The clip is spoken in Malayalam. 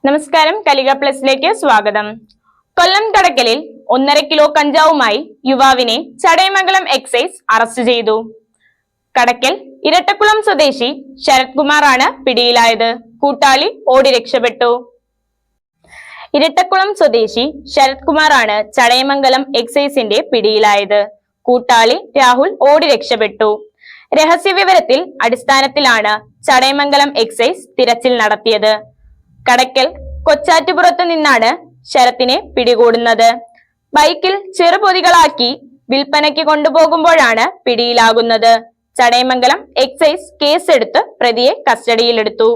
നമസ്കാരം, കലിക പ്ലസിലേക്ക് സ്വാഗതം. കൊല്ലം കടക്കലിൽ 1.5 കിലോ കഞ്ചാവുമായി യുവാവിനെ ചടയമംഗലം എക്സൈസ് അറസ്റ്റ് ചെയ്തു. കടക്കൽ ഇരട്ടക്കുളം സ്വദേശി ശരത് കുമാറാണ് പിടിയിലായത്. കൂട്ടാളി ഓടി രക്ഷപ്പെട്ടു. ഇരട്ടക്കുളം സ്വദേശി ശരത് കുമാറാണ് ചടയമംഗലം എക്സൈസിന്റെ പിടിയിലായത്. കൂട്ടാളി രാഹുൽ ഓടി രക്ഷപ്പെട്ടു. രഹസ്യവിവരത്തിൽ അടിസ്ഥാനത്തിലാണ് ചടയമംഗലം എക്സൈസ് തിരച്ചിൽ നടത്തിയത്. കടക്കൽ കൊച്ചാറ്റുപുറത്ത് നിന്നാണ് ശരത്തിനെ പിടികൂടുന്നത്. ബൈക്കിൽ ചെറുപൊതികളാക്കി വിൽപ്പനയ്ക്ക് കൊണ്ടുപോകുമ്പോഴാണ് പിടിയിലാകുന്നത്. ചടയമംഗലം എക്സൈസ് കേസെടുത്ത് പ്രതിയെ കസ്റ്റഡിയിലെടുത്തു.